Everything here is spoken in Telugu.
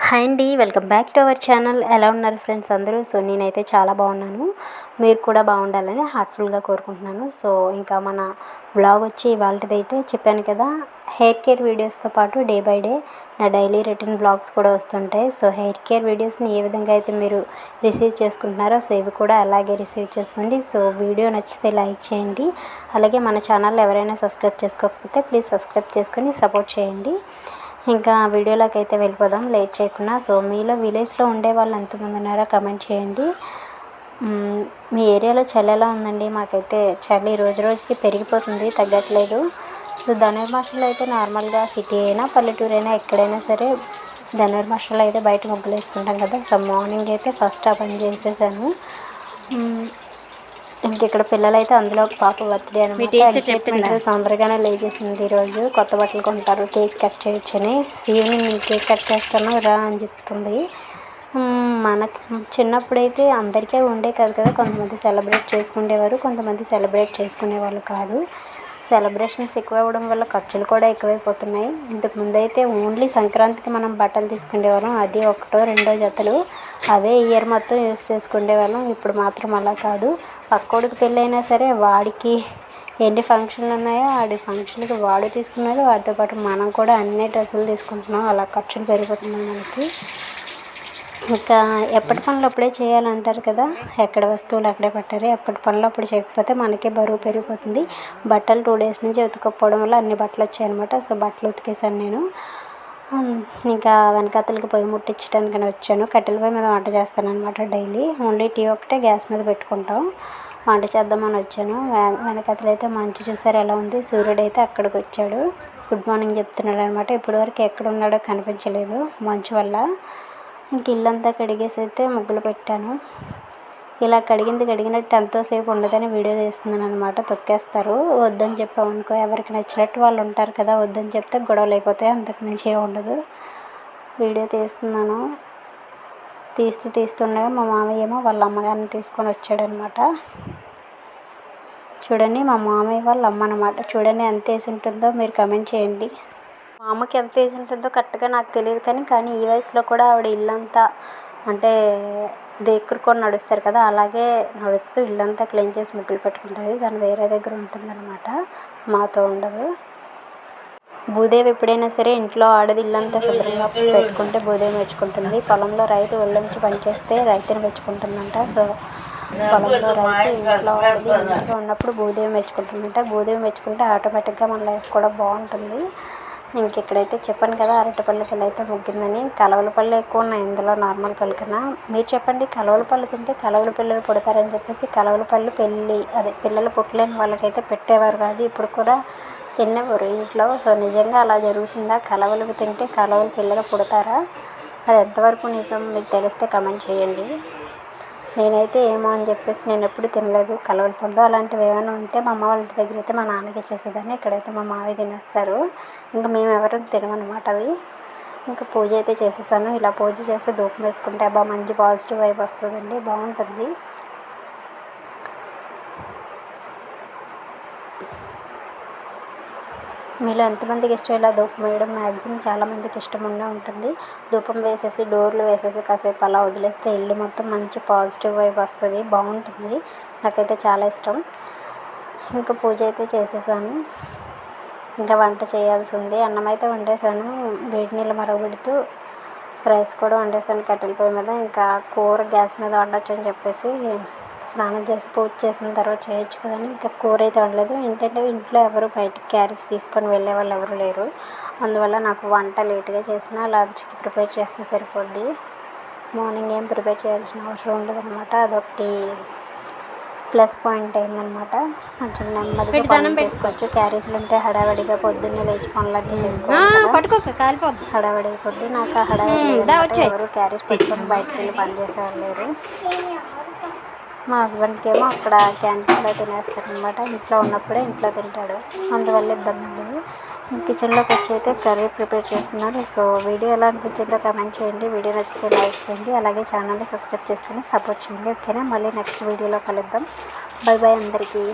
హాయ్ అండి, welcome back to our channel. ఎలా ఉన్నారు ఫ్రెండ్స్ అందరూ? సో నేనైతే చాలా బాగున్నాను. మీరు కూడా బాగుండాలని హార్ట్ఫుల్గా కోరుకుంటున్నాను. సో ఇంకా మన బ్లాగ్ వచ్చి ఇవాళదైతే చెప్పాను కదా, హెయిర్ కేర్ వీడియోస్తో పాటు డే బై డే నా డైలీ రొటీన్ బ్లాగ్స్ కూడా వస్తుంటాయి. సో హెయిర్ కేర్ వీడియోస్ని ఏ విధంగా అయితే మీరు రిసీవ్ చేసుకుంటున్నారో సో ఇవి కూడా అలాగే రిసీవ్ చేసుకోండి. సో వీడియో నచ్చితే లైక్ చేయండి. అలాగే మన ఛానల్ ఎవరైనా సబ్స్క్రైబ్ చేసుకోకపోతే ప్లీజ్ సబ్స్క్రైబ్ చేసుకొని సపోర్ట్ చేయండి. ఇంకా వీడియోలోకి అయితే వెళ్ళిపోదాం లేట్ చేయకుండా. సో మీలో విలేజ్లో ఉండే వాళ్ళు ఎంతమంది ఉన్నారో కమెంట్ చేయండి. మీ ఏరియాలో చలి ఎలా ఉందండి? మాకైతే చలి రోజు రోజుకి పెరిగిపోతుంది, తగ్గట్లేదు. సో ధనుర్మాసంలో అయితే నార్మల్గా సిటీ అయినా పల్లెటూరు అయినా ఎక్కడైనా సరే ధనుర్మాసంలో అయితే బయట ముగ్గులు వేసుకుంటాం కదా. సో మార్నింగ్ అయితే ఫస్ట్ ఆ పని చేసేసాను. ఇక్కడ పిల్లలైతే అందులో ఒక పాప బర్త్డే అనమాట. తొందరగానే లేచేసింది. ఈరోజు కొత్త బట్టలు కొంటారు, కేక్ కట్ చేయొచ్చని. ఈవినింగ్ నేను కేక్ కట్ చేస్తాను రా అని చెప్తుంది. మనకి చిన్నప్పుడైతే అందరికీ ఉండే కాదు కదా, కొంతమంది సెలబ్రేట్ చేసుకునేవారు, కొంతమంది సెలబ్రేట్ చేసుకునేవాళ్ళు కాదు. సెలబ్రేషన్స్ ఎక్కువ అవ్వడం వల్ల ఖర్చులు కూడా ఎక్కువైపోతున్నాయి. ఇంతకుముందు అయితే ఓన్లీ సంక్రాంతికి మనం బట్టలు తీసుకునేవాళ్ళం, అది ఒకటో రెండో జతలు, అవే ఇయర్ మొత్తం యూస్ చేసుకునేవాళ్ళం. ఇప్పుడు మాత్రం అలా కాదు. పక్కోడికి పెళ్ళైనా సరే వాడికి ఎన్ని ఫంక్షన్లు ఉన్నాయో వాడి ఫంక్షన్కి వాడు తీసుకున్నాడు, వాటితో పాటు మనం కూడా అన్ని డ్రెస్సులు తీసుకుంటున్నాం. అలా ఖర్చులు పెరిగిపోతున్నాయి మనకి. ఇంకా ఎప్పటి పనులు అప్పుడే చేయాలంటారు కదా, ఎక్కడ వస్తువులు అక్కడే పెట్టారు. ఎప్పటి పనులు అప్పుడు చేయకపోతే మనకే బరువు పెరిగిపోతుంది. బట్టలు 2 డేస్ నుంచి ఉతకపోవడం వల్ల అన్ని బట్టలు వచ్చాయన్నమాట. సో బట్టలు ఉతికేసాను నేను. ఇంకా వెనకాతలకి పొయ్యి ముట్టించడానికని వచ్చాను. కట్టెల పొయ్యి మీద వంట చేస్తాను అనమాట డైలీ. ఓన్లీ టీ ఒకటే గ్యాస్ మీద పెట్టుకుంటాం. వంట చేద్దామని వచ్చాను. వెనకాతలు అయితే మంచు చూసారు ఎలా ఉంది. సూర్యుడు అయితే అక్కడికి వచ్చాడు, గుడ్ మార్నింగ్ చెప్తున్నాడు అనమాట. ఇప్పటివరకు ఎక్కడ ఉన్నాడో కనిపించలేదు మంచు వల్ల. ఇంక ఇల్లంతా కడిగేసి అయితే ముగ్గులు పెట్టాను. ఇలా కడిగినట్టు ఎంతోసేపు ఉండదని వీడియో తీస్తున్నాను అనమాట. తొక్కేస్తారు వద్దని చెప్పామనుకో, ఎవరికి నచ్చినట్టు వాళ్ళు ఉంటారు కదా. వద్దని చెప్తే గొడవలు అయిపోతాయి, అంతకు మించి ఏమి ఉండదు. వీడియో తీస్తున్నాను. తీస్తుండగా మా మామయ్య ఏమో వాళ్ళ అమ్మగారిని తీసుకొని వచ్చాడనమాట. చూడండి, మా మామయ్య వాళ్ళ అమ్మ అనమాట. చూడండి ఎంత వేసి ఉంటుందో మీరు కమెంట్ చేయండి. మా అమ్మకి ఎంత ఏజ్ ఉంటుందో కరెక్ట్గా నాకు తెలియదు, కానీ ఈ వయసులో కూడా ఆవిడ ఇల్లంతా అంటే దేక్కురుకొని నడుస్తారు కదా, అలాగే నడుస్తూ ఇల్లంతా క్లీన్ చేసి ముగ్గులు పెట్టుకుంటుంది. దాని వేరే దగ్గర ఉంటుందన్నమాట, మాతో ఉండదు. భూదేవి ఎప్పుడైనా సరే ఇంట్లో ఆడది ఇల్లంతా శుభ్రంగా పెట్టుకుంటే భూదేవి మెచ్చుకుంటుంది. పొలంలో రైతు ఒళ్ళొంచి పనిచేస్తే రైతుని మెచ్చుకుంటుందంట. సో పొలంలో రైతు ఇంట్లో ఆడది ఇంట్లో ఉన్నప్పుడు భూదేవి మెచ్చుకుంటుందంట. భూదేవి మెచ్చుకుంటే ఆటోమేటిక్గా మన లైఫ్ కూడా బాగుంటుంది. ఇక్కడైతే చెప్పాను కదా, అరటిపళ్ళ పిల్ల అయితే ముగ్గిందని. కలవల పళ్ళు ఎక్కువ ఉన్నాయి ఇందులో నార్మల్ పళ్ళు కన్నా. మీరు చెప్పండి, కలవల పళ్ళు తింటే కలవల పిల్లలు పుడతారని చెప్పేసి కలవల పళ్ళు పిల్లలు పుట్టలేని వాళ్ళకైతే పెట్టేవారు కాదు, ఇప్పుడు కూడా తినేవారు ఇంట్లో. సో నిజంగా అలా జరుగుతుందా? కలవలు తింటే కలవల పిల్లలు పుడతారా? అది ఎంతవరకు నిజం మీకు తెలిస్తే కమెంట్ చేయండి. నేనైతే ఏమో అని చెప్పేసి నేను ఎప్పుడు తినలేదు కలవల పండు. అలాంటివి ఏమైనా ఉంటే మా అమ్మ వాళ్ళ దగ్గర అయితే మా నాన్నకి ఇచ్చేసేదాన్ని. ఇక్కడైతే మా మావి తినేస్తారు, ఇంకా మేము ఎవరు తినమన్నమాట అవి. ఇంకా పూజ అయితే చేసేసాను. ఇలా పూజ చేస్తే ధూపం వేసుకుంటే అబ్బా మంచి పాజిటివ్ వైబ్ వస్తుందండి, బాగుంటుంది. మీలో ఎంతమందికి ఇష్టం ఇలా ధూపం వేయడం? మ్యాక్సిమం చాలామందికి ఇష్టం ఉండే ఉంటుంది. ధూపం వేసేసి డోర్లు వేసేసి కాసేపు అలా వదిలేస్తే ఇల్లు మొత్తం మంచి పాజిటివ్ వైబ్ వస్తుంది, బాగుంటుంది. నాకైతే చాలా ఇష్టం. ఇంకా పూజ అయితే చేసేసాను. ఇంకా వంట చేయాల్సి ఉంది. అన్నం అయితే వండేసాను, వేడి నీళ్ళు మరగబెడుతూ రైస్ కూడా వండేసాను కట్టెల పొయ్యి మీద. ఇంకా కూర గ్యాస్ మీద వండొచ్చు అని చెప్పేసి స్నానం చేసి పూజ చేసిన తర్వాత చేయొచ్చు కదని ఇంకా కూర అయితే వండలేదు. ఏంటంటే ఇంట్లో ఎవరు బయటికి క్యారీస్ తీసుకొని వెళ్ళే వాళ్ళు ఎవరు లేరు. అందువల్ల నాకు వంట లేట్గా చేసినా లంచ్కి ప్రిపేర్ చేస్తే సరిపోద్ది. మార్నింగ్ ఏం ప్రిపేర్ చేయాల్సిన అవసరం ఉండదు అనమాట. అదొకటి ప్లస్ పాయింట్ అయిందనమాట. కొంచెం నెమ్మదిగా పనులు చేసుకోవచ్చు. క్యారీస్లు ఉంటే హడావడిగా పొద్దున్నే లేచి పనులన్నీ చేసుకోవాలి, హడావడి అయిపోద్ది. నాకు ఆ హడావడి ఎవరు క్యారీస్ పెట్టుకొని బయటకు వెళ్ళి పని చేసేవాళ్ళు లేరు. మా హస్బెండ్కి ఏమో అక్కడ క్యాంటీన్లో తినేస్తారనమాట. ఇంట్లో ఉన్నప్పుడే ఇంట్లో తింటాడు, అందువల్ల ఇబ్బంది ఉండదు. కిచెన్లోకి వచ్చి అయితే కర్రీ ప్రిపేర్ చేస్తున్నాను. సో వీడియో ఎలా అనిపించిందో కమెంట్ చేయండి. వీడియో నచ్చితే లైక్ చేయండి, అలాగే ఛానల్ని సబ్స్క్రైబ్ చేసుకొని సపోర్ట్ చేయండి. ఓకేనా? మళ్ళీ నెక్స్ట్ వీడియోలో కలుద్దాం. బై అందరికీ.